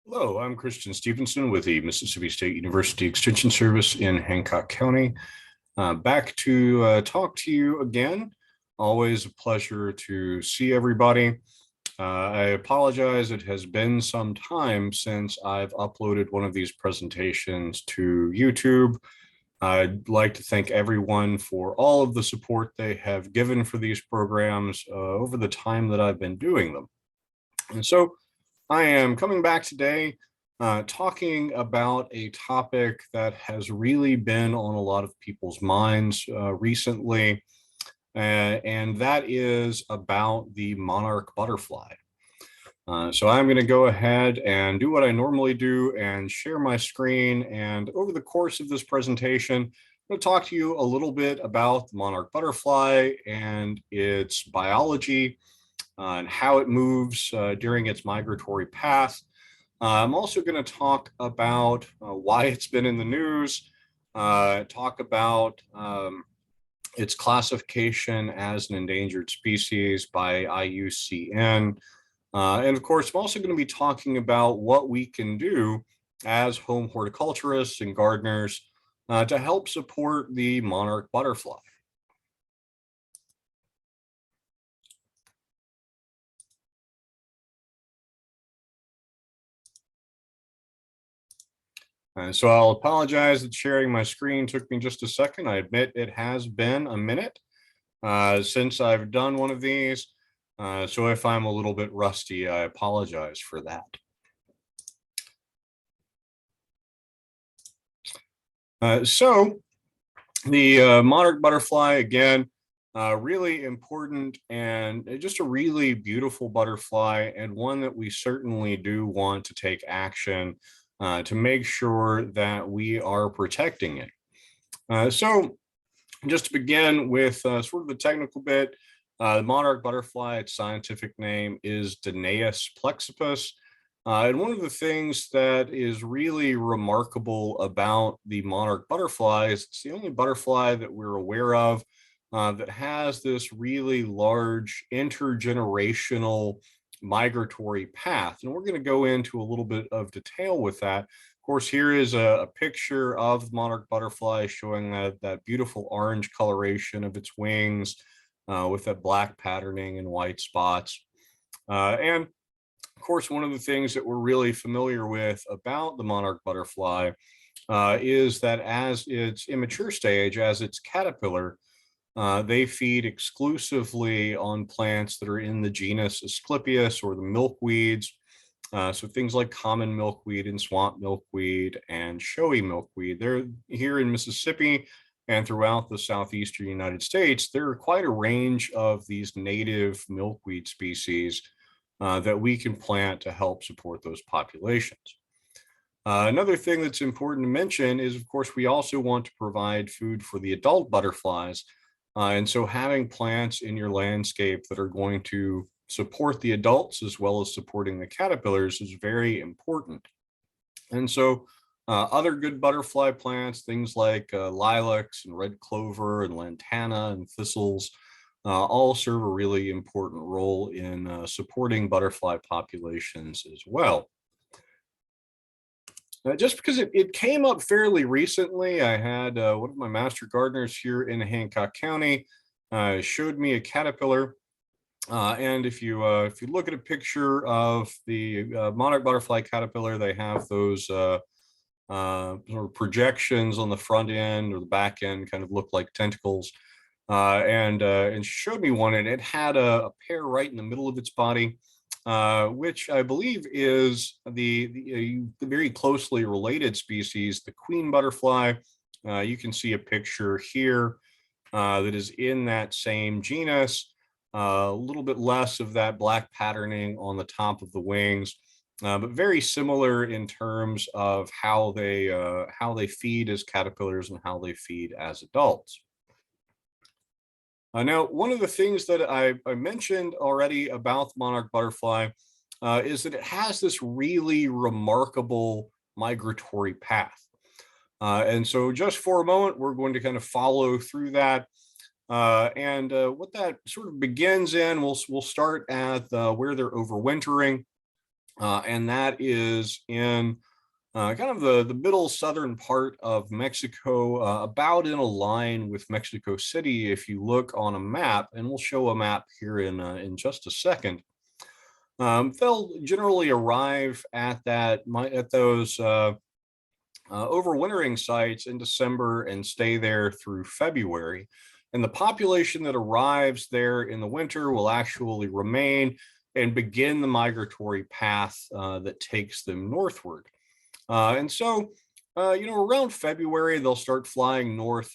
Hello, I'm Christian Stevenson with the Mississippi State University Extension Service in Hancock County. Back to talk to you again. Always a pleasure to see everybody. I apologize, it has been some time since I've uploaded one of these presentations to YouTube. I'd like to thank everyone for all of the support they have given for these programs over the time that I've been doing them. And so I am coming back today talking about a topic that has really been on a lot of people's minds recently, and that is about the monarch butterfly. So I'm going to go ahead and do what I normally do and share my screen. And over the course of this presentation, I'm going to talk to you a little bit about the monarch butterfly and its biology and how it moves during its migratory path. I'm also going to talk about why it's been in the news, talk about its classification as an endangered species by IUCN. And of course, I'm also going to be talking about what we can do as home horticulturists and gardeners to help support the monarch butterfly. So I'll apologize that sharing my screen took me just a second. I admit it has been a minute since I've done one of these. So if I'm a little bit rusty, I apologize for that. So the monarch butterfly, again, really important and just a really beautiful butterfly, and one that we certainly do want to take action to make sure that we are protecting it. So just to begin with sort of the technical bit, the monarch butterfly, its scientific name is Danaus plexippus. And one of the things that is really remarkable about the monarch butterfly is it's the only butterfly that we're aware of that has this really large intergenerational migratory path. And we're going to go into a little bit of detail with that. Of course, here is a picture of the monarch butterfly showing that beautiful orange coloration of its wings with that black patterning and white spots. And of course, one of the things that we're really familiar with about the monarch butterfly is that as its immature stage, as its caterpillar, they feed exclusively on plants that are in the genus Asclepias or the milkweeds. So things like common milkweed and swamp milkweed and showy milkweed. They're here in Mississippi and throughout the southeastern United States. There are quite a range of these native milkweed species that we can plant to help support those populations. Another thing that's important to mention is, of course, we also want to provide food for the adult butterflies. And so having plants in your landscape that are going to support the adults as well as supporting the caterpillars is very important. And so other good butterfly plants, things like lilacs and red clover and lantana and thistles, all serve a really important role in supporting butterfly populations as well. Just because it came up fairly recently, I had one of my master gardeners here in Hancock County showed me a caterpillar. And if you look at a picture of the monarch butterfly caterpillar, they have those sort of projections on the front end or the back end, kind of look like tentacles. And she showed me one, and it had a pair right in the middle of its body, which I believe is the very closely related species, the queen butterfly. You can see a picture here that is in that same genus. A little bit less of that black patterning on the top of the wings, but very similar in terms of how they feed as caterpillars and how they feed as adults. Now, one of the things that I mentioned already about the monarch butterfly is that it has this really remarkable migratory path. And so just for a moment, we're going to kind of follow through that. And what that sort of begins in, we'll start at where they're overwintering. and that is in kind of the middle southern part of Mexico, about in a line with Mexico City. If you look on a map, and we'll show a map here in just a second, they'll generally arrive at those overwintering sites in December and stay there through February. And the population that arrives there in the winter will actually remain and begin the migratory path that takes them northward. And so, around February, they'll start flying north,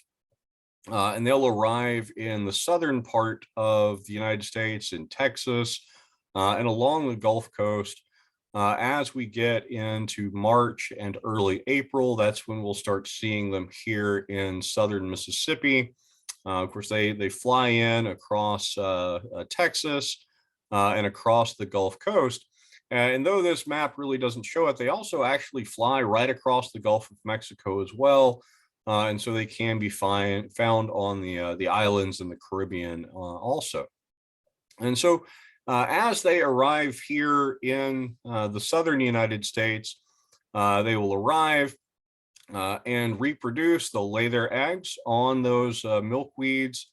and they'll arrive in the southern part of the United States, in Texas, and along the Gulf Coast. As we get into March and early April, that's when we'll start seeing them here in southern Mississippi. Of course, they fly in across Texas and across the Gulf Coast. And though this map really doesn't show it, they also actually fly right across the Gulf of Mexico as well. And so they can be found on the islands in the Caribbean also. And so as they arrive here in the southern United States, they will arrive and reproduce. They'll lay their eggs on those milkweeds,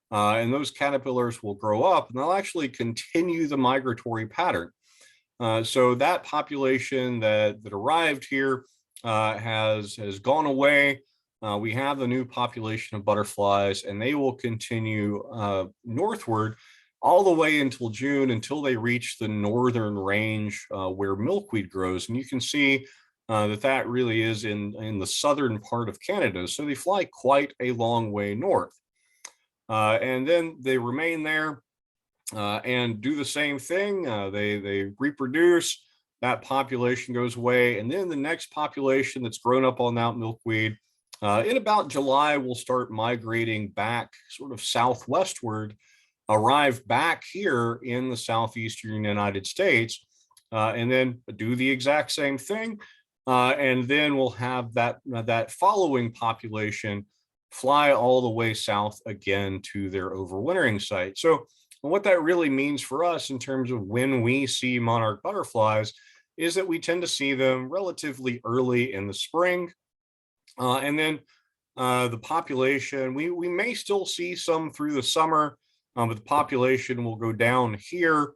and those caterpillars will grow up, and they'll actually continue the migratory pattern. So that population that arrived here has gone away. We have the new population of butterflies, and they will continue northward all the way until June, until they reach the northern range where milkweed grows. And you can see that really is in the southern part of Canada. So they fly quite a long way north. And then they remain there and do the same thing. They reproduce, that population goes away. And then the next population that's grown up on that milkweed in about July will start migrating back sort of southwestward, arrive back here in the southeastern United States, and then do the exact same thing. And then we'll have that following population fly all the way south again to their overwintering site. So what that really means for us in terms of when we see monarch butterflies is that we tend to see them relatively early in the spring. And then the population, we may still see some through the summer, but the population will go down here,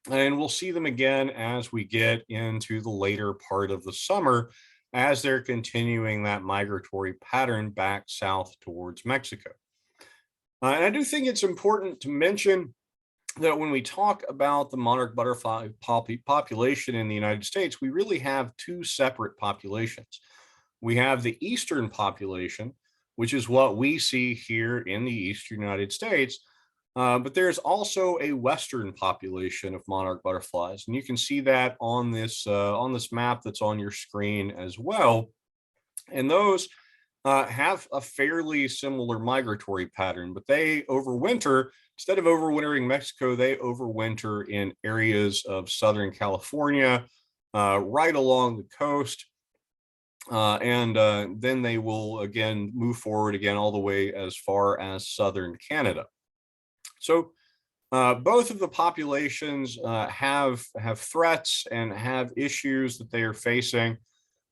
and we'll see them again as we get into the later part of the summer, as they're continuing that migratory pattern back south towards Mexico. And I do think it's important to mention that when we talk about the monarch butterfly population in the United States, we really have two separate populations. We have the eastern population, which is what we see here in the eastern United States, but there's also a western population of monarch butterflies, and you can see that on this map that's on your screen as well. And those have a fairly similar migratory pattern, but they overwinter. Instead of overwintering Mexico, they overwinter in areas of Southern California, right along the coast. And then they will again move forward again all the way as far as southern Canada. So both of the populations have threats and have issues that they are facing.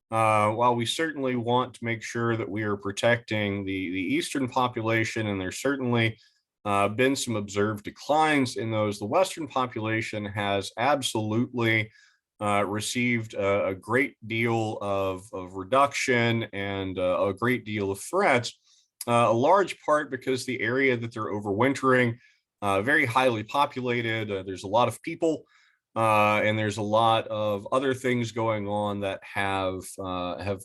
While we certainly want to make sure that we are protecting the eastern population, and there's certainly been some observed declines in those, the western population has absolutely received a great deal of reduction and a great deal of threats, a large part because the area that they're overwintering, very highly populated. There's a lot of people, and there's a lot of other things going on that have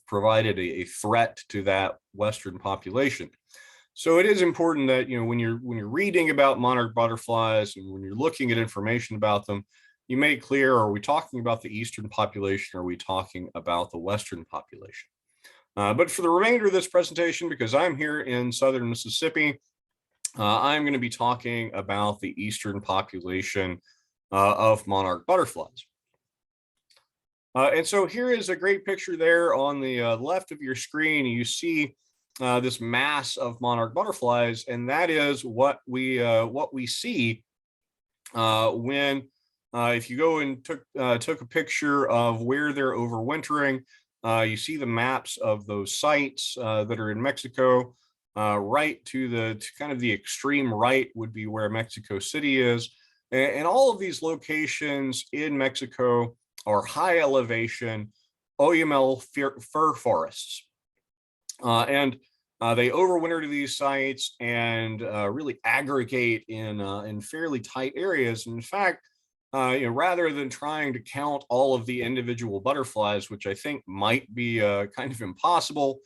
provided a threat to that western population. So it is important that when you're reading about monarch butterflies and when you're looking at information about them, you make clear: are we talking about the eastern population, or are we talking about the western population? But for the remainder of this presentation, because I'm here in southern Mississippi, I'm going to be talking about the eastern population of monarch butterflies. And so here is a great picture there on the left of your screen. You see this mass of monarch butterflies, and that is what we see when If you go and took a picture of where they're overwintering, you see the maps of those sites that are in Mexico. Right to kind of the extreme right would be where Mexico City is, and all of these locations in Mexico are high elevation Oyamel fir forests, and they overwinter to these sites and really aggregate in fairly tight areas. And in fact, rather than trying to count all of the individual butterflies, which I think might be kind of impossible,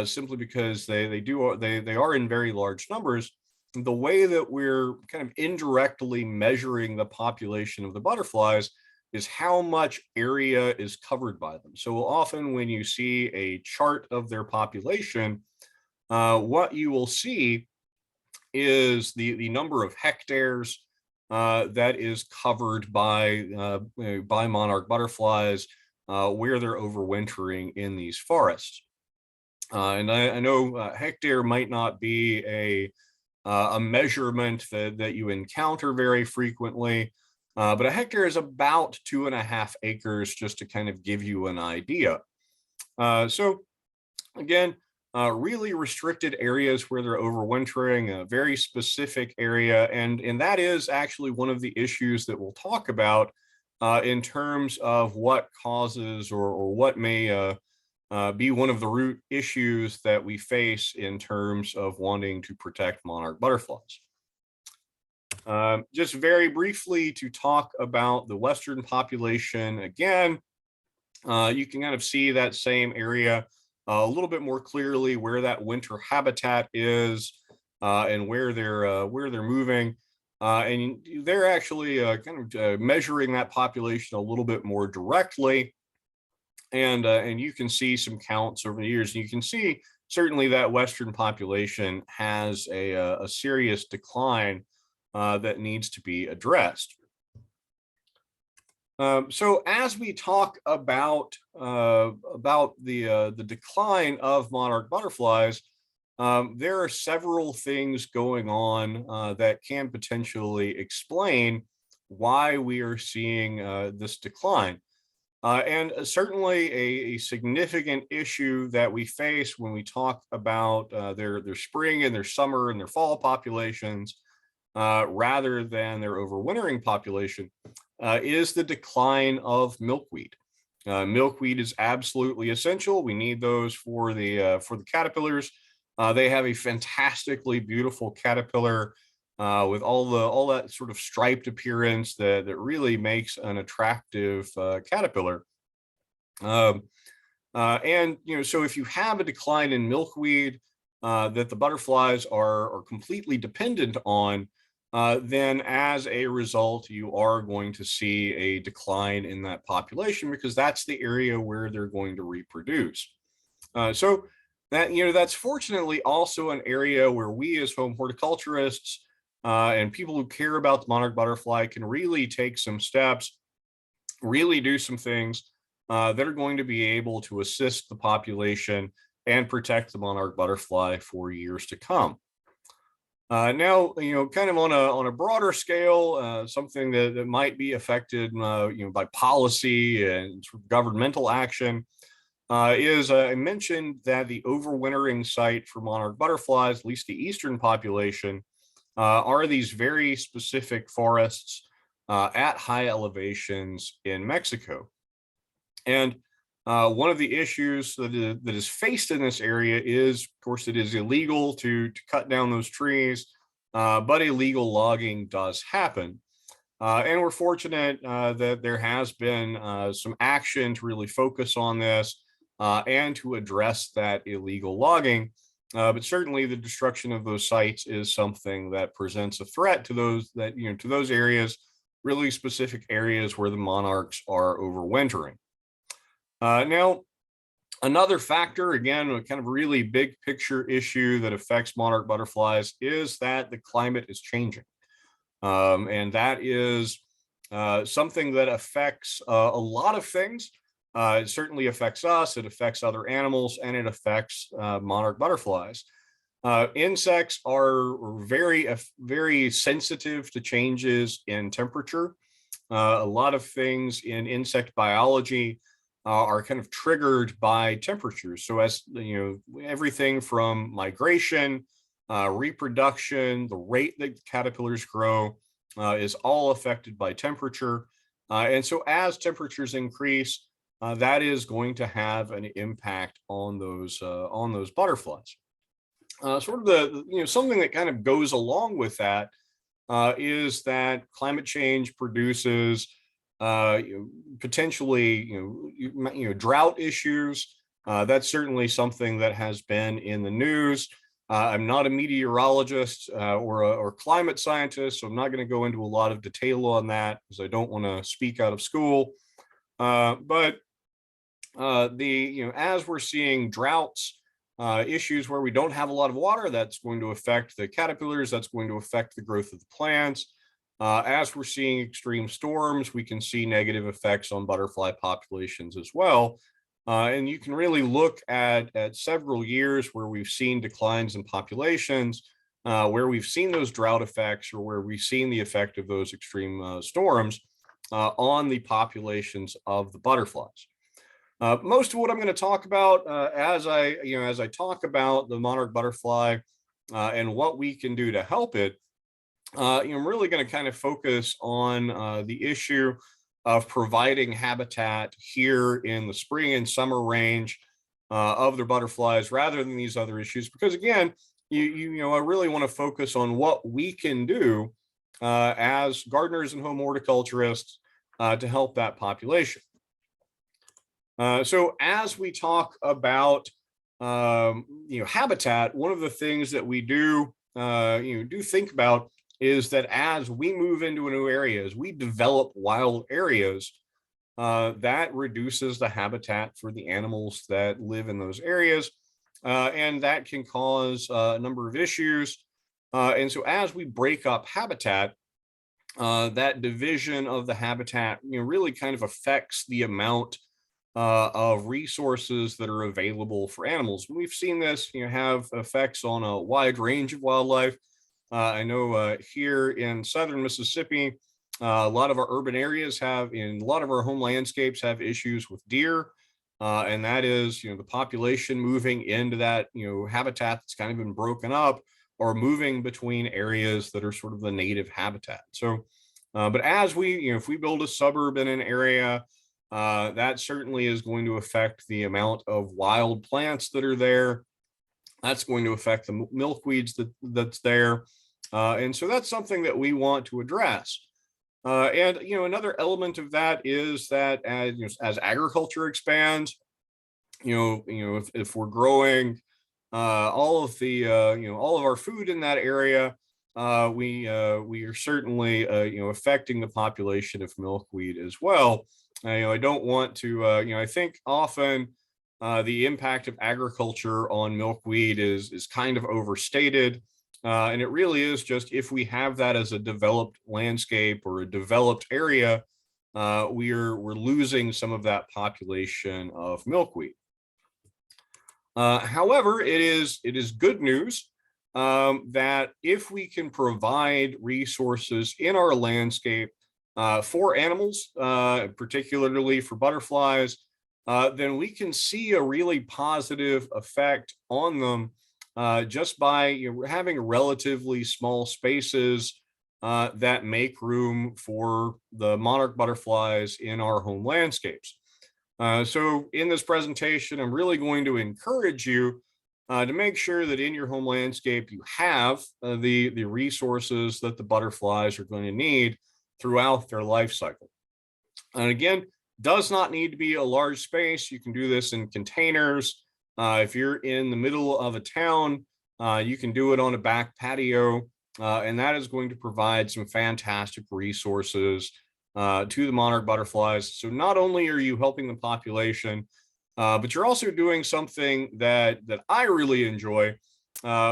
simply because they are in very large numbers. The way that we're kind of indirectly measuring the population of the butterflies is how much area is covered by them. So often when you see a chart of their population, what you will see is the number of hectares that is covered by monarch butterflies where they're overwintering in these forests. And I know hectare might not be a measurement that you encounter very frequently, but a hectare is about 2.5 acres, just to kind of give you an idea. So again, really restricted areas where they're overwintering, a very specific area, and that is actually one of the issues that we'll talk about in terms of what causes or what may be one of the root issues that we face in terms of wanting to protect monarch butterflies. Just very briefly to talk about the Western population again, you can kind of see that same area a little bit more clearly where that winter habitat is and where they're moving. And they're actually kind of measuring that population a little bit more directly. And you can see some counts over the years, and you can see certainly that Western population has a serious decline that needs to be addressed. So as we talk about the decline of monarch butterflies, there are several things going on that can potentially explain why we are seeing this decline. And certainly a significant issue that we face when we talk about their spring and their summer and their fall populations, rather than their overwintering population, is the decline of milkweed. Milkweed is absolutely essential. We need those for the caterpillars. They have a fantastically beautiful caterpillar with all that sort of striped appearance that really makes an attractive caterpillar. And so if you have a decline in milkweed that the butterflies are completely dependent on, then as a result, you are going to see a decline in that population because that's the area where they're going to reproduce. So that's fortunately also an area where we as home horticulturists and people who care about the monarch butterfly can really take some steps, really do some things that are going to be able to assist the population and protect the monarch butterfly for years to come. Now, kind of on a broader scale, something that might be affected, by policy and sort of governmental action is I mentioned that the overwintering site for monarch butterflies, at least the eastern population, are these very specific forests at high elevations in Mexico. And one of the issues that is faced in this area is, of course, it is illegal to cut down those trees, but illegal logging does happen. And we're fortunate that there has been some action to really focus on this and to address that illegal logging. But certainly the destruction of those sites is something that presents a threat to those areas, really specific areas where the monarchs are overwintering. Now, another factor, again, a kind of really big picture issue that affects monarch butterflies is that the climate is changing. And that is something that affects a lot of things. It certainly affects us, it affects other animals, and it affects monarch butterflies. Insects are very, very sensitive to changes in temperature. A lot of things in insect biology are kind of triggered by temperatures. So as you know, everything from migration, reproduction, the rate that caterpillars grow is all affected by temperature. And so as temperatures increase, that is going to have an impact on those butterflies. Sort of something that kind of goes along with that is that climate change produces potentially drought issues. That's certainly something that has been in the news. I'm not a meteorologist or climate scientist, so I'm not going to go into a lot of detail on that because I don't want to speak out of school. But as we're seeing droughts, issues where we don't have a lot of water, that's going to affect the caterpillars, that's going to affect the growth of the plants. As we're seeing extreme storms, we can see negative effects on butterfly populations as well. And you can really look at several years where we've seen declines in populations, where we've seen those drought effects or where we've seen the effect of those extreme storms on the populations of the butterflies. Most of what I'm going to talk about as I talk about the monarch butterfly and what we can do to help it, I'm really going to kind of focus on the issue of providing habitat here in the spring and summer range of their butterflies, rather than these other issues. Because again, I really want to focus on what we can do as gardeners and home horticulturists to help that population. So as we talk about habitat, one of the things that we do think about is that as we move into a new area, as we develop wild areas, that reduces the habitat for the animals that live in those areas, and that can cause a number of issues. And so as we break up habitat, that division of the habitat really kind of affects the amount of resources that are available for animals. We've seen this have effects on a wide range of wildlife. I know here in southern Mississippi, a lot of our urban areas in a lot of our home landscapes have issues with deer. And that is, the population moving into that, habitat that's kind of been broken up, or moving between areas that are sort of the native habitat. So, but as if we build a suburb in an area, that certainly is going to affect the amount of wild plants that are there. That's going to affect the milkweeds that's there. And so that's something that we want to address. And another element of that is that as agriculture expands, if we're growing all of our food in that area, we are certainly affecting the population of milkweed as well. I don't want to I think often the impact of agriculture on milkweed is kind of overstated. And it really is just, if we have that as a developed landscape or a developed area, we're losing some of that population of milkweed. However, it is good news that if we can provide resources in our landscape for animals, particularly for butterflies, then we can see a really positive effect on them just by having relatively small spaces that make room for the monarch butterflies in our home landscapes. So in this presentation, I'm really going to encourage you to make sure that in your home landscape you have the resources that the butterflies are going to need throughout their life cycle. And again, does not need to be a large space. You can do this in containers. If you're in the middle of a town, you can do it on a back patio, and that is going to provide some fantastic resources to the monarch butterflies. So not only are you helping the population, but you're also doing something that I really enjoy,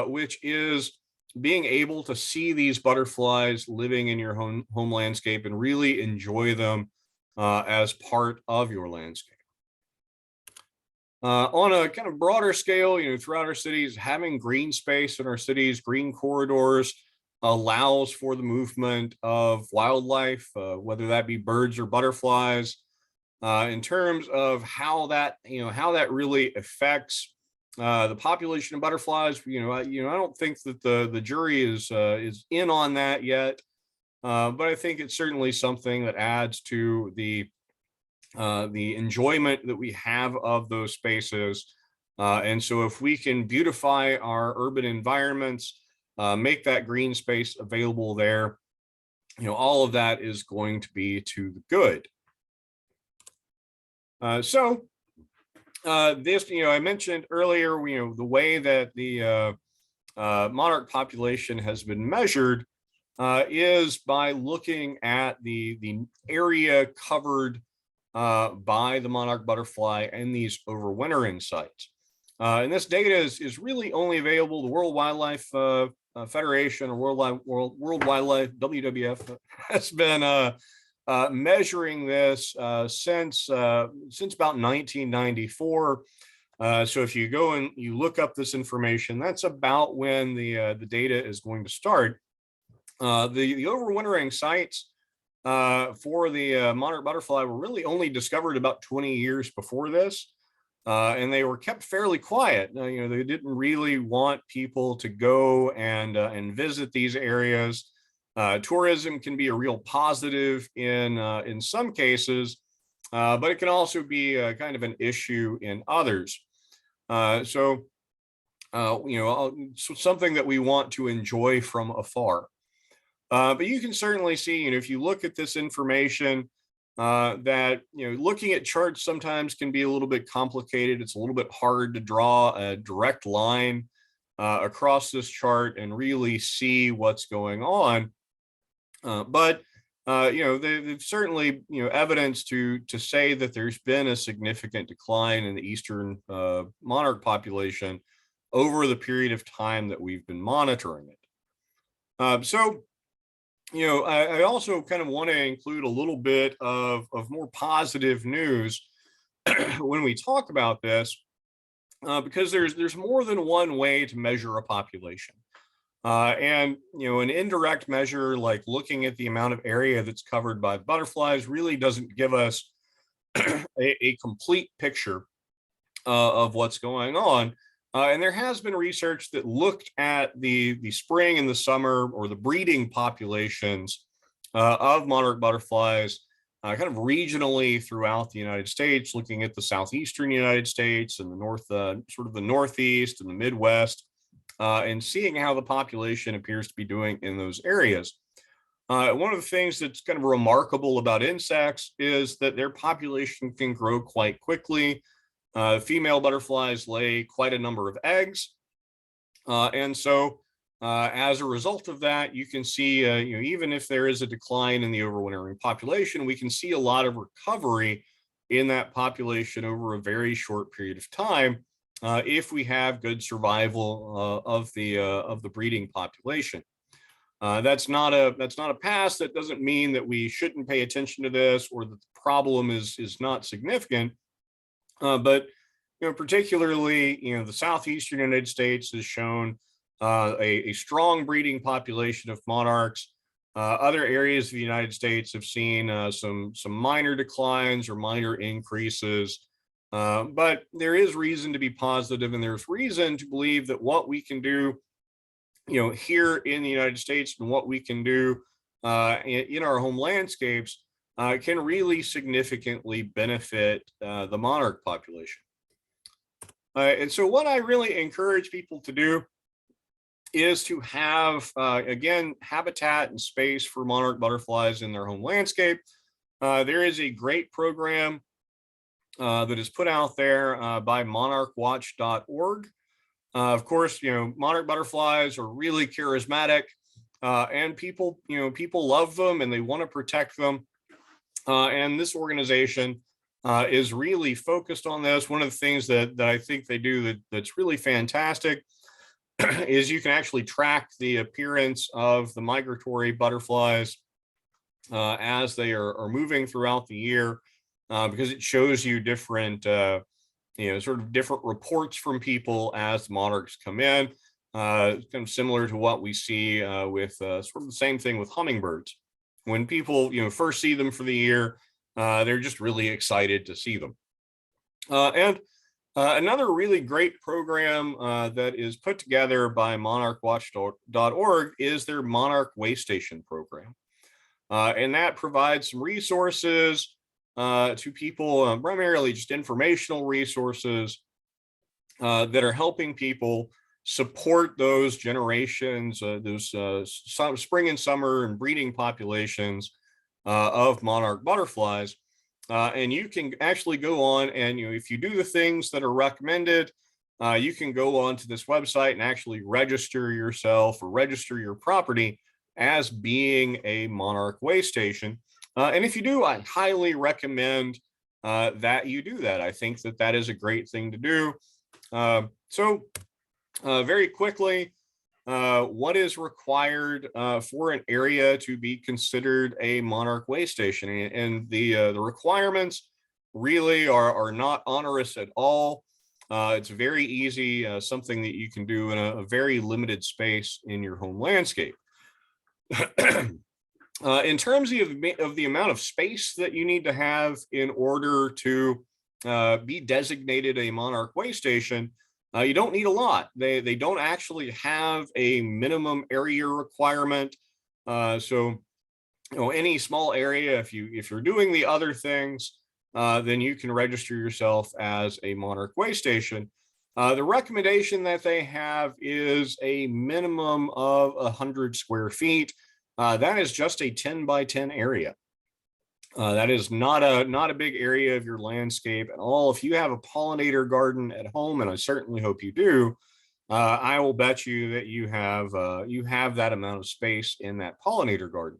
which is being able to see these butterflies living in your home landscape and really enjoy them as part of your landscape. On a kind of broader scale, throughout our cities, having green space in our cities, green corridors, allows for the movement of wildlife, whether that be birds or butterflies, in terms of how that, how that really affects the population of butterflies. I don't think that the jury is in on that yet, but I think it's certainly something that adds to the enjoyment that we have of those spaces. And so if we can beautify our urban environments, make that green space available there, all of that is going to be to the good. So this, I mentioned earlier, the way that the monarch population has been measured is by looking at the area covered by the monarch butterfly and these overwintering sites. And this data is really only available. The World Wildlife Federation, or World Wildlife, WWF, has been measuring this since about 1994. So if you go and you look up this information, that's about when the data is going to start. The overwintering sites for the monarch butterfly were really only discovered about 20 years before this. And they were kept fairly quiet. They didn't really want people to go and visit these areas. Tourism can be a real positive in some cases, but it can also be kind of an issue in others. So something that we want to enjoy from afar. But you can certainly see, if you look at this information, that looking at charts sometimes can be a little bit complicated. It's a little bit hard to draw a direct line across this chart and really see what's going on. But there's certainly evidence to say that there's been a significant decline in the eastern monarch population over the period of time that we've been monitoring it. So I also kind of want to include a little bit of more positive news when we talk about this, because there's more than one way to measure a population. And an indirect measure, like looking at the amount of area that's covered by butterflies, really doesn't give us a complete picture of what's going on. And there has been research that looked at the spring and the summer, or the breeding populations of monarch butterflies kind of regionally throughout the United States, looking at the southeastern United States and the north, sort of the Northeast and the Midwest, and seeing how the population appears to be doing in those areas. One of the things that's kind of remarkable about insects is that their population can grow quite quickly. Female butterflies lay quite a number of eggs. And so as a result of that, you can see, even if there is a decline in the overwintering population, we can see a lot of recovery in that population over a very short period of time, if we have good survival of the breeding population. That's not a pass. That doesn't mean that we shouldn't pay attention to this, or that the problem is not significant. But particularly, the southeastern United States has shown a strong breeding population of monarchs. Other areas of the United States have seen some minor declines or minor increases. But there is reason to be positive, and there's reason to believe that what we can do, here in the United States, and what we can do in our home landscapes, can really significantly benefit the monarch population. And so what I really encourage people to do is to have, again, habitat and space for monarch butterflies in their home landscape. There is a great program that is put out there by monarchwatch.org. Of course, monarch butterflies are really charismatic, and people love them and they want to protect them. And this organization is really focused on this. One of the things that I think they do that's really fantastic is you can actually track the appearance of the migratory butterflies as they are moving throughout the year, because it shows you different, sort of different reports from people as the monarchs come in. kind of similar to what we see with sort of the same thing with hummingbirds. When people first see them for the year, they're just really excited to see them. And another really great program that is put together by monarchwatch.org is their Monarch Waystation program. And that provides some resources to people, primarily just informational resources that are helping people support those generations, those spring and summer and breeding populations of monarch butterflies. And you can actually go on and, if you do the things that are recommended, you can go on to this website and actually register yourself or register your property as being a monarch waystation. And if you do, I highly recommend that you do that. I think that that is a great thing to do. So very quickly, what is required for an area to be considered a monarch waystation? And the requirements really are not onerous at all. It's very easy, something that you can do in a very limited space in your home landscape. In terms of the amount of space that you need to have in order to be designated a monarch waystation, you don't need a lot. They don't actually have a minimum area requirement. So any small area, if you're doing the other things, then you can register yourself as a monarch waystation. The recommendation that they have is a minimum of 100 square feet. That is just a 10 by 10 area. That is not a big area of your landscape at all. If you have a pollinator garden at home, and I certainly hope you do, I will bet you that you have that amount of space in that pollinator garden.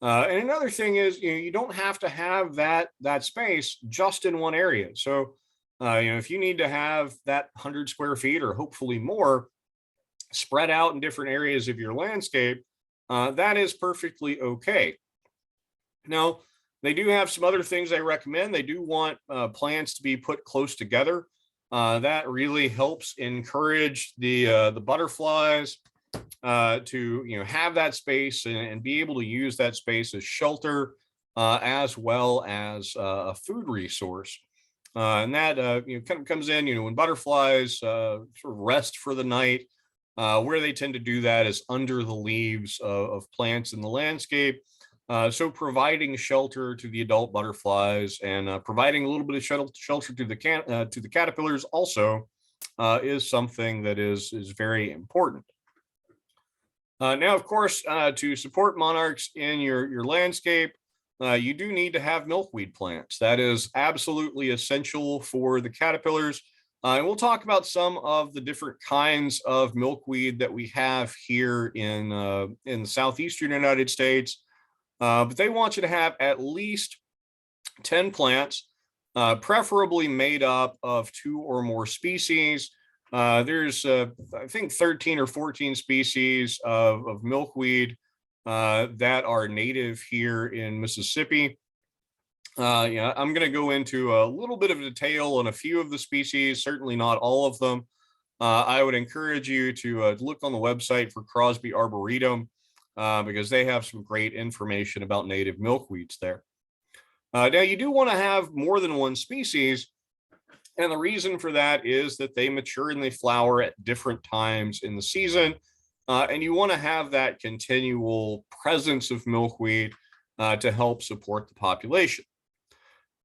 And another thing is, you don't have to have that space just in one area. So, if you need to have that 100 square feet or hopefully more spread out in different areas of your landscape, that is perfectly okay. Now, they do have some other things I recommend. They do want plants to be put close together. That really helps encourage the butterflies to have that space and be able to use that space as shelter as well as a food resource. And that kind of comes in when butterflies sort of rest for the night. Where they tend to do that is under the leaves of plants in the landscape. So providing shelter to the adult butterflies and providing a little bit of shelter to the caterpillars also is something that is very important. Now, of course, to support monarchs in your landscape, you do need to have milkweed plants. That is absolutely essential for the caterpillars. And we'll talk about some of the different kinds of milkweed that we have here in the southeastern United States. But they want you to have at least 10 plants, preferably made up of 2 or more species. There's, I think, 13 or 14 species of milkweed that are native here in Mississippi. I'm going to go into a little bit of detail on a few of the species, certainly not all of them. I would encourage you to look on the website for Crosby Arboretum because they have some great information about native milkweeds there. Now, you do want to have more than one species, and the reason for that is that they mature and they flower at different times in the season, and you want to have that continual presence of milkweed to help support the population.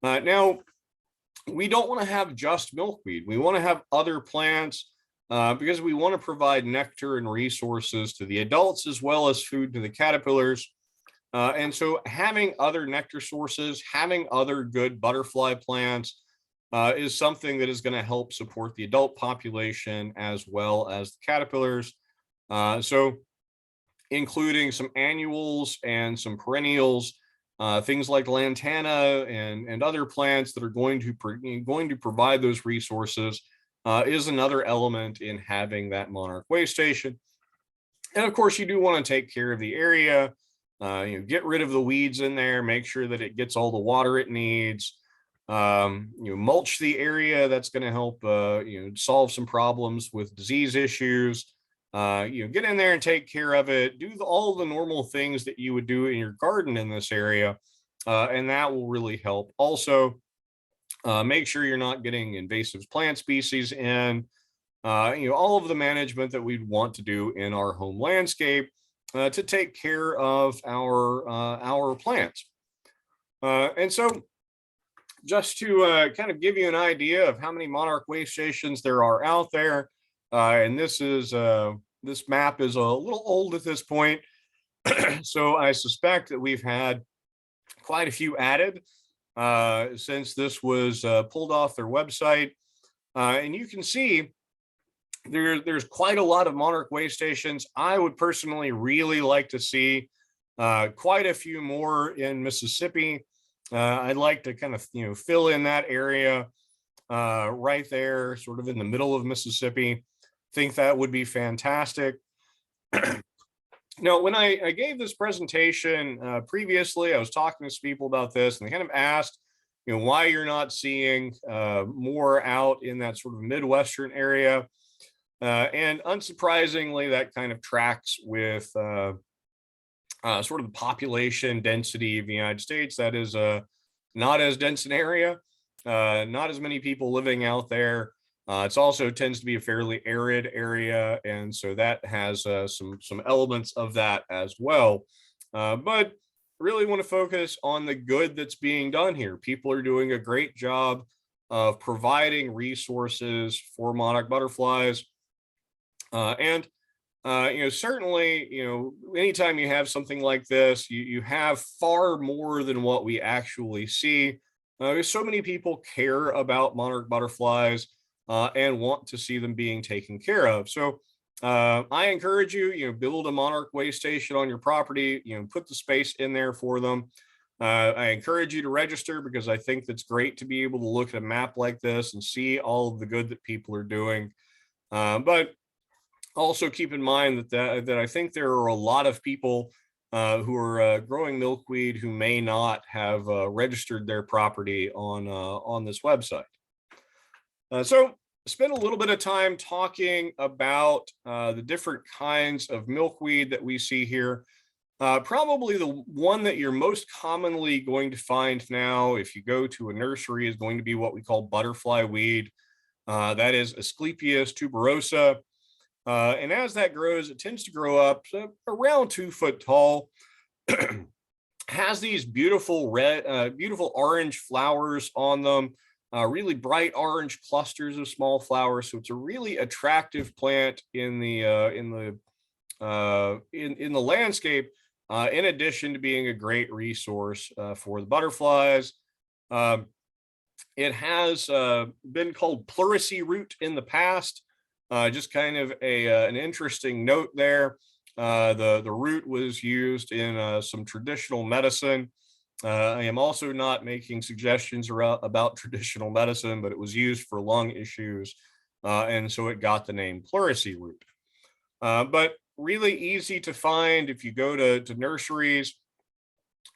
Now, we don't want to have just milkweed. We want to have other plants because we want to provide nectar and resources to the adults as well as food to the caterpillars. And so having other nectar sources, having other good butterfly plants is something that is going to help support the adult population as well as the caterpillars. So including some annuals and some perennials, things like lantana and other plants that are going to provide those resources is another element in having that monarch waystation. And of course, you do want to take care of the area, get rid of the weeds in there, make sure that it gets all the water it needs. Mulch the area. That's going to help solve some problems with disease issues. Get in there and take care of it. Do all the normal things that you would do in your garden in this area, and that will really help. Also, make sure you're not getting invasive plant species in. All of the management that we'd want to do in our home landscape to take care of our plants. And so, just to kind of give you an idea of how many monarch waystations there are out there, and this map is a little old at this point, so I suspect that we've had quite a few added since this was pulled off their website, and you can see there's quite a lot of monarch waystations. I would personally really like to see quite a few more in Mississippi. I'd like to kind of fill in that area right there, sort of in the middle of Mississippi. Think that would be fantastic. Now, when I gave this presentation previously, I was talking to some people about this, and they kind of asked, why you're not seeing more out in that sort of Midwestern area. And unsurprisingly, that kind of tracks with sort of the population density of the United States. That is not as dense an area, not as many people living out there. It's also tends to be a fairly arid area, and so that has some elements of that as well. But really want to focus on the good that's being done here. People are doing a great job of providing resources for monarch butterflies. Certainly, anytime you have something like this, you have far more than what we actually see. So many people care about monarch butterflies and want to see them being taken care of. So I encourage you, build a monarch waystation on your property, put the space in there for them. I encourage you to register because I think that's great to be able to look at a map like this and see all of the good that people are doing. But also keep in mind that I think there are a lot of people who are growing milkweed who may not have registered their property on this website. So spend a little bit of time talking about the different kinds of milkweed that we see here. Probably the one that you're most commonly going to find now if you go to a nursery is going to be what we call butterfly weed. That is Asclepias tuberosa. And as that grows, it tends to grow up around 2 foot tall. Has these beautiful beautiful orange flowers on them, really bright orange clusters of small flowers. So it's a really attractive plant in the landscape. In addition to being a great resource for the butterflies. It has been called Pleurisy Root in the past. Just kind of an interesting note there. The root was used in some traditional medicine. I am also not making suggestions about traditional medicine, but it was used for lung issues, and so it got the name Pleurisy Root. But really easy to find if you go to nurseries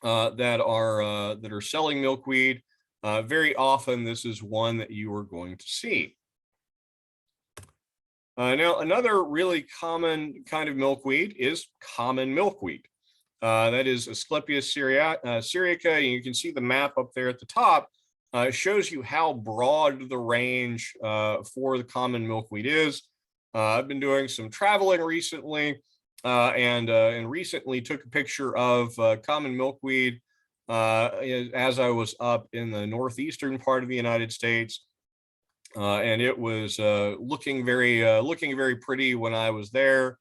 that are selling milkweed. Very often, this is one that you are going to see. Now, another really common kind of milkweed is common milkweed. That is Asclepias syriaca. And you can see the map up there at the top. It shows you how broad the range for the common milkweed is. I've been doing some traveling recently, and recently took a picture of common milkweed as I was up in the northeastern part of the United States. And it was looking very pretty when I was there.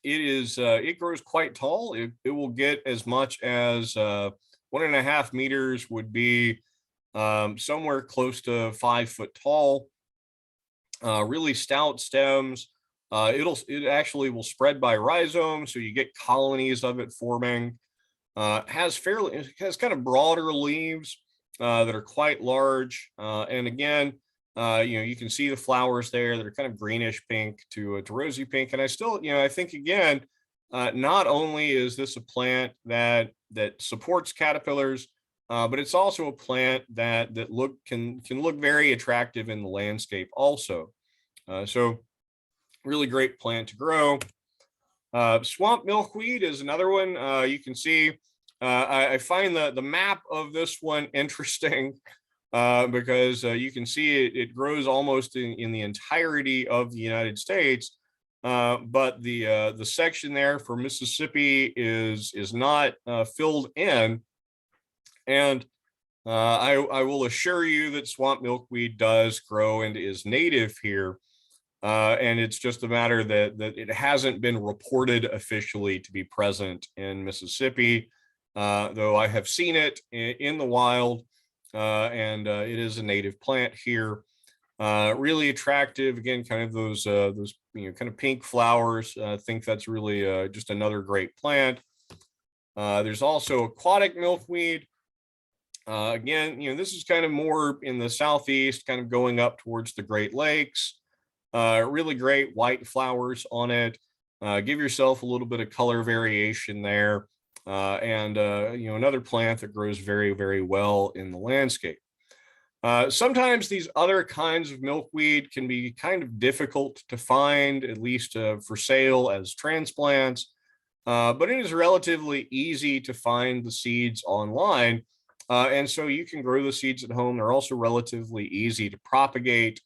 It grows quite tall. It will get as much as 1.5 meters, would be somewhere close to 5 foot tall. Really stout stems. It actually will spread by rhizome, so you get colonies of it forming. It has kind of broader leaves that are quite large, and again, you can see the flowers there that are kind of greenish pink to rosy pink. And I think again, not only is this a plant that supports caterpillars, but it's also a plant that can look very attractive in the landscape also. So really great plant to grow. Swamp milkweed is another one. You can see I find the map of this one interesting because you can see it grows almost in the entirety of the United States. But the section there for Mississippi is not filled in. And I will assure you that swamp milkweed does grow and is native here. And it's just a matter that it hasn't been reported officially to be present in Mississippi, though I have seen it in the wild, and it is a native plant here. Really attractive, again, kind of those kind of pink flowers. I think that's really just another great plant. There's also aquatic milkweed. Again, this is kind of more in the southeast, kind of going up towards the Great Lakes. Really great white flowers on it. Give yourself a little bit of color variation there. And another plant that grows very, very well in the landscape. Sometimes these other kinds of milkweed can be kind of difficult to find, at least for sale as transplants. But it is relatively easy to find the seeds online. And so you can grow the seeds at home. They're also relatively easy to propagate.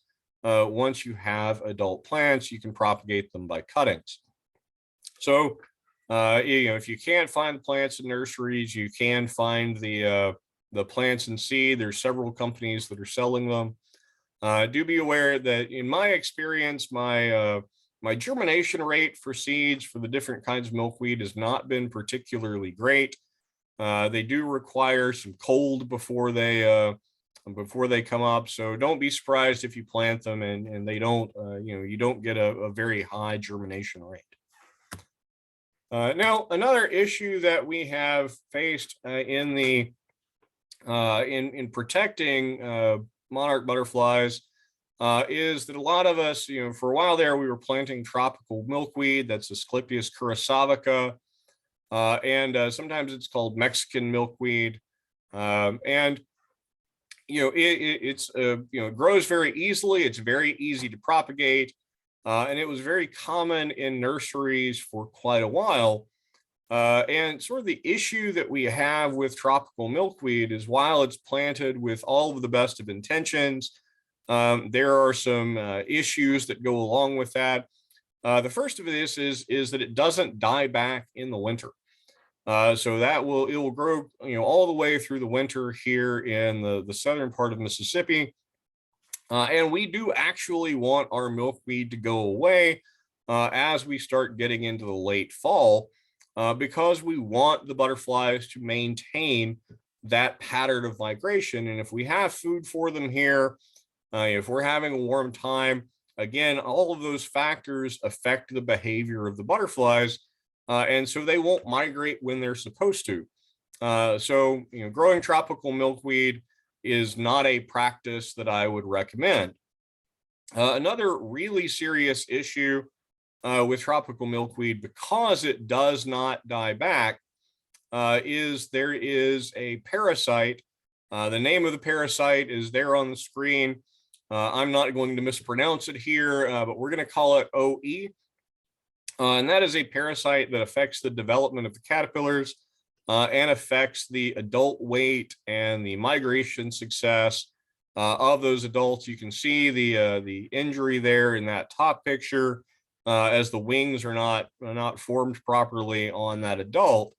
Once you have adult plants, you can propagate them by cuttings. So, if you can't find the plants in nurseries, you can find the plants in seed. There's several companies that are selling them. Do be aware that in my experience, my germination rate for seeds for the different kinds of milkweed has not been particularly great. They do require some cold before they come up. So don't be surprised if you plant them and they don't, you don't get a very high germination rate. Now, another issue that we have faced in protecting monarch butterflies is that a lot of us, for a while there, we were planting tropical milkweed. That's Asclepias curasavica, and sometimes it's called Mexican milkweed, and it grows very easily. It's very easy to propagate, and it was very common in nurseries for quite a while. And sort of the issue that we have with tropical milkweed is while it's planted with all of the best of intentions, there are some issues that go along with that. The first of this is that it doesn't die back in the winter. So it will grow, all the way through the winter here in the southern part of Mississippi. And we do actually want our milkweed to go away as we start getting into the late fall, because we want the butterflies to maintain that pattern of migration. And if we have food for them here, if we're having a warm time, again, all of those factors affect the behavior of the butterflies. And so they won't migrate when they're supposed to. So growing tropical milkweed is not a practice that I would recommend. Another really serious issue with tropical milkweed, because it does not die back, is there is a parasite. The name of the parasite is there on the screen. I'm not going to mispronounce it here, but we're going to call it OE. And that is a parasite that affects the development of the caterpillars and affects the adult weight and the migration success of those adults. You can see the injury there in that top picture, as the wings are not formed properly on that adult.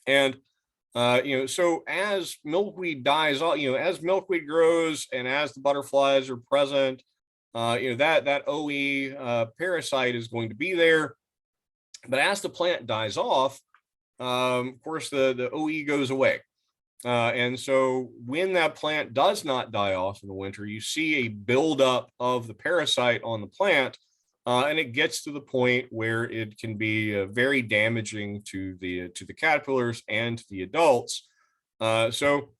And so as milkweed dies, as milkweed grows and as the butterflies are present, that OE parasite is going to be there. But as the plant dies off, of course, the OE goes away. And so when that plant does not die off in the winter, you see a buildup of the parasite on the plant, and it gets to the point where it can be very damaging to the caterpillars and to the adults. So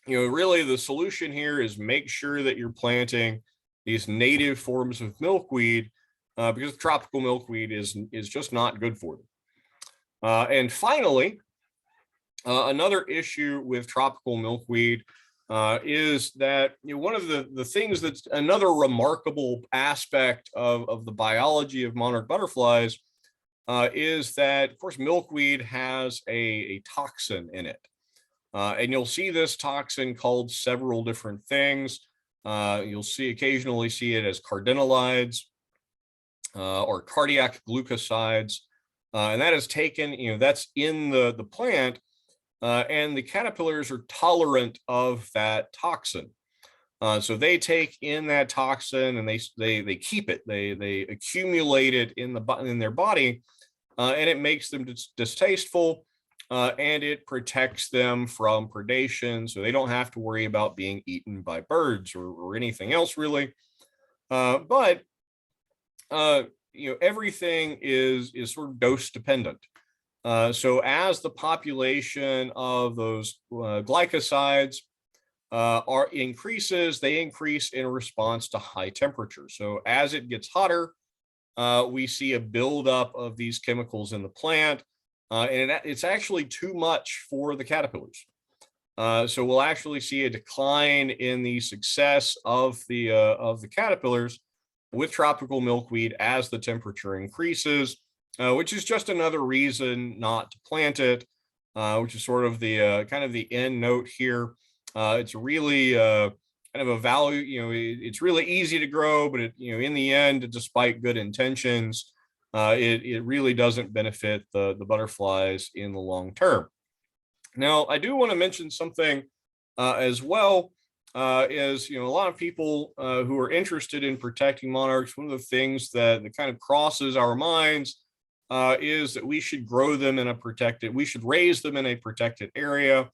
really the solution here is make sure that you're planting these native forms of milkweed, because tropical milkweed is just not good for them. And finally, Another issue with tropical milkweed is that one of the things that's another remarkable aspect of the biology of monarch butterflies is that, of course, milkweed has a toxin in it. And you'll see this toxin called several different things. You'll occasionally see it as cardenolides or cardiac glucosides. And that is taken, that's in the plant, and the caterpillars are tolerant of that toxin. So they take in that toxin and they keep it. They accumulate it in their body, and it makes them distasteful, and it protects them from predation, so they don't have to worry about being eaten by birds or anything else really. But everything is sort of dose dependent. So as the population of those glycosides increases, they increase in response to high temperature. So as it gets hotter, we see a buildup of these chemicals in the plant, and it's actually too much for the caterpillars. So we'll actually see a decline in the success of the caterpillars with tropical milkweed as the temperature increases, which is just another reason not to plant it, which is sort of the kind of the end note here. It's really kind of a value, it's really easy to grow, but in the end, despite good intentions, it really doesn't benefit the butterflies in the long term. Now, I do want to mention something as well. Is a lot of people who are interested in protecting monarchs, one of the things that kind of crosses our minds is that we should grow them in we should raise them in a protected area.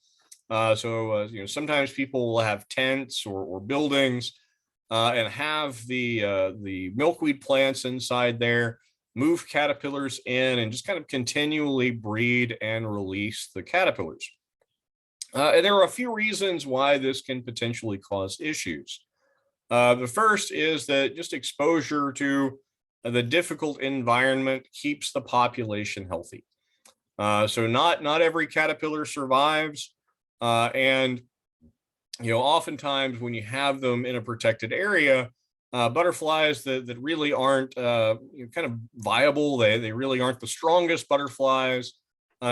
Sometimes people will have tents or buildings and have the milkweed plants inside there, move caterpillars in, and just kind of continually breed and release the caterpillars. And there are a few reasons why this can potentially cause issues. The first is that just exposure to the difficult environment keeps the population healthy. So not every caterpillar survives, and oftentimes when you have them in a protected area, butterflies that really aren't kind of viable, they really aren't the strongest butterflies,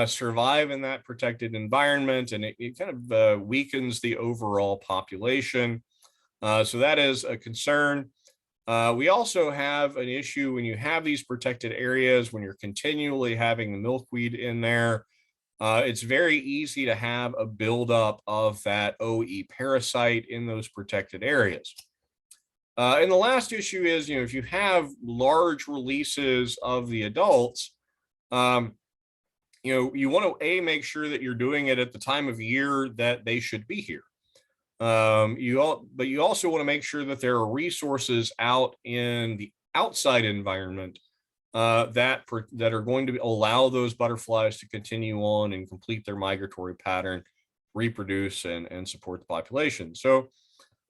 survive in that protected environment, and it kind of weakens the overall population. So that is a concern. We also have an issue when you have these protected areas, when you're continually having the milkweed in there. It's very easy to have a buildup of that OE parasite in those protected areas. And the last issue is, if you have large releases of the adults, you want to make sure that you're doing it at the time of year that they should be here. But you also want to make sure that there are resources out in the outside environment that are going to allow those butterflies to continue on and complete their migratory pattern, reproduce, and support the population. So,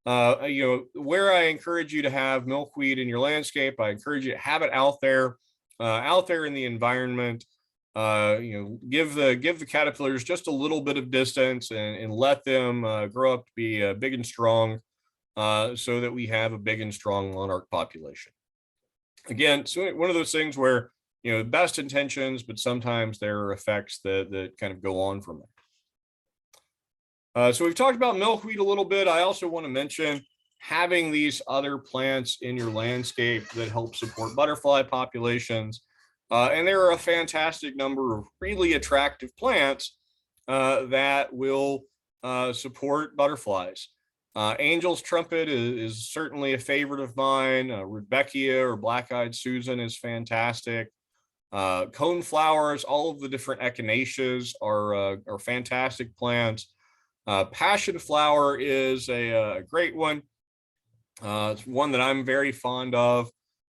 where I encourage you to have milkweed in your landscape, I encourage you to have it out there in the environment. Give the caterpillars just a little bit of distance and let them grow up to be big and strong, so that we have a big and strong monarch population. Again, so one of those things where best intentions, but sometimes there are effects that kind of go on from there. So we've talked about milkweed a little bit. I also want to mention having these other plants in your landscape that help support butterfly populations. And there are a fantastic number of really attractive plants that will support butterflies. Angel's trumpet is certainly a favorite of mine. Rudbeckia or black-eyed Susan is fantastic. Coneflowers, all of the different echinaceas are fantastic plants. Passion flower is a great one. It's one that I'm very fond of.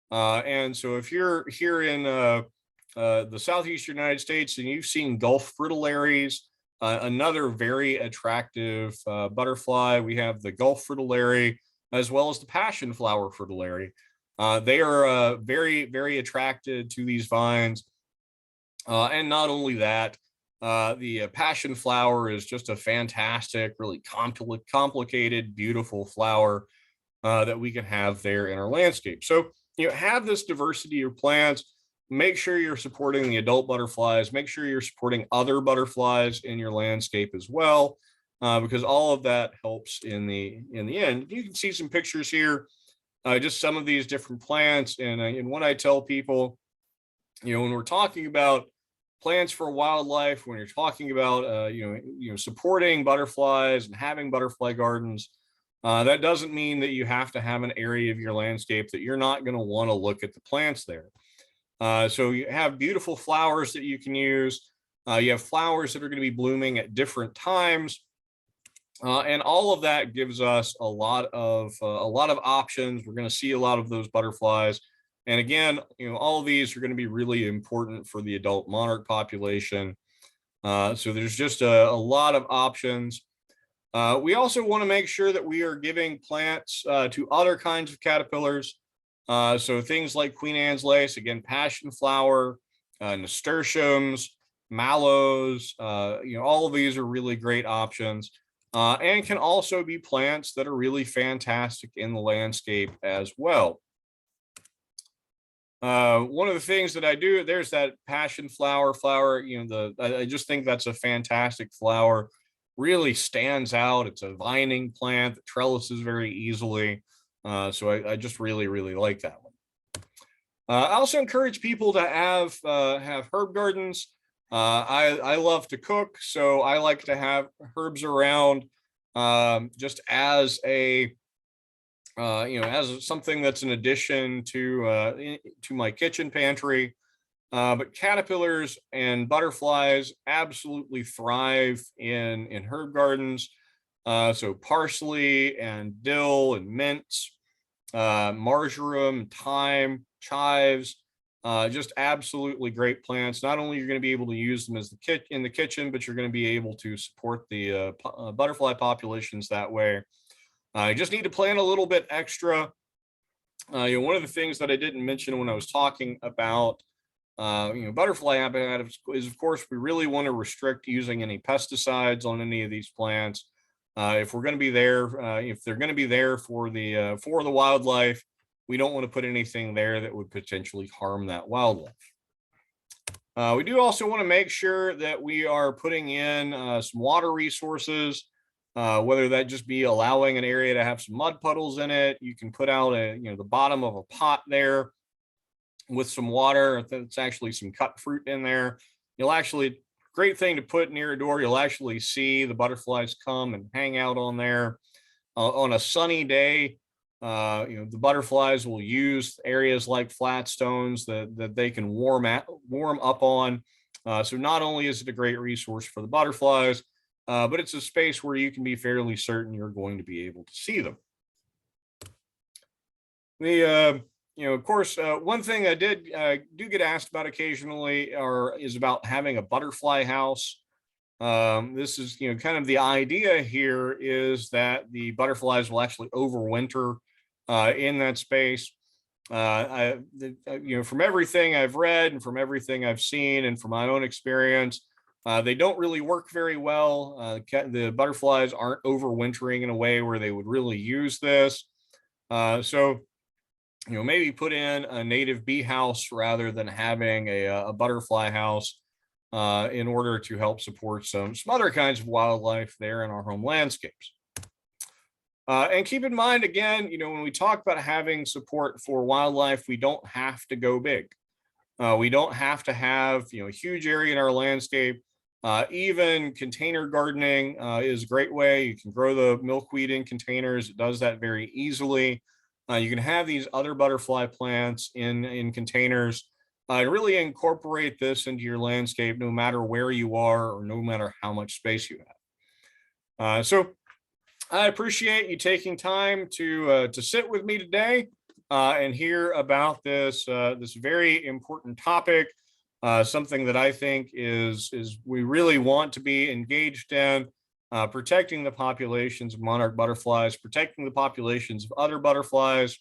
And so if you're here in the southeastern United States and you've seen Gulf fritillaries, another very attractive butterfly, we have the Gulf fritillary as well as the passion flower fritillary. They are very, very attracted to these vines. And not only that, The passion flower is just a fantastic, really complicated, beautiful flower that we can have there in our landscape. So, have this diversity of plants. Make sure you're supporting the adult butterflies. Make sure you're supporting other butterflies in your landscape as well, because all of that helps in the end. You can see some pictures here, just some of these different plants. And what I tell people, when we're talking about plants for wildlife, when you're talking about supporting butterflies and having butterfly gardens, that doesn't mean that you have to have an area of your landscape that you're not going to want to look at the plants there. So you have beautiful flowers that you can use. You have flowers that are going to be blooming at different times. And all of that gives us a lot of options. We're going to see a lot of those butterflies. And again, all of these are going to be really important for the adult monarch population. So there's just a lot of options. We also want to make sure that we are giving plants to other kinds of caterpillars. So things like Queen Anne's lace, again, passion flower, nasturtiums, mallows, all of these are really great options, and can also be plants that are really fantastic in the landscape as well. One of the things that I do, there's that passion flower, I just think that's a fantastic flower. Really stands out. It's a vining plant that trellises very easily. So I just really, really like that one. I also encourage people to have herb gardens. I love to cook, so I like to have herbs around, just as a as something that's an addition to my kitchen pantry. But caterpillars and butterflies absolutely thrive in herb gardens. So parsley and dill and mints, marjoram, thyme, chives, just absolutely great plants. Not only you're going to be able to use them as in the kitchen, but you're going to be able to support the butterfly populations that way. You just need to plan a little bit extra. One of the things that I didn't mention when I was talking about butterfly habitat is, of course, we really want to restrict using any pesticides on any of these plants. If we're going to be there, if they're going to be there for the wildlife, we don't want to put anything there that would potentially harm that wildlife. We do also want to make sure that we are putting in some water resources, whether that just be allowing an area to have some mud puddles in it. You can put out the bottom of a pot there with some water. It's actually some cut fruit in there. You'll actually, great thing to put near a door. You'll actually see the butterflies come and hang out on there. On a sunny day, the butterflies will use areas like flat stones that they can warm up on. So not only is it a great resource for the butterflies, but it's a space where you can be fairly certain you're going to be able to see them. Of course, one thing I do get asked about occasionally is about having a butterfly house. This is, kind of the idea here is that the butterflies will actually overwinter in that space. From everything I've read and from everything I've seen and from my own experience, they don't really work very well. The butterflies aren't overwintering in a way where they would really use this. So maybe put in a native bee house rather than having a butterfly house in order to help support some other kinds of wildlife there in our home landscapes. And keep in mind, again, when we talk about having support for wildlife, we don't have to go big. We don't have to have, a huge area in our landscape. Even container gardening is a great way. You can grow the milkweed in containers. It does that very easily. You can have these other butterfly plants in containers and really incorporate this into your landscape, no matter where you are or no matter how much space you have. So I appreciate you taking time to sit with me today and hear about this very important topic. Something that I think is we really want to be engaged in. Protecting the populations of monarch butterflies, protecting the populations of other butterflies.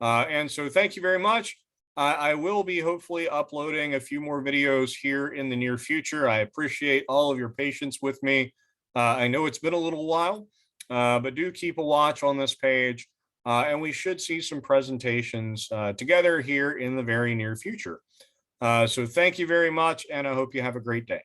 And so thank you very much. I will be hopefully uploading a few more videos here in the near future. I appreciate all of your patience with me. I know it's been a little while, but do keep a watch on this page. And we should see some presentations together here in the very near future. So thank you very much, and I hope you have a great day.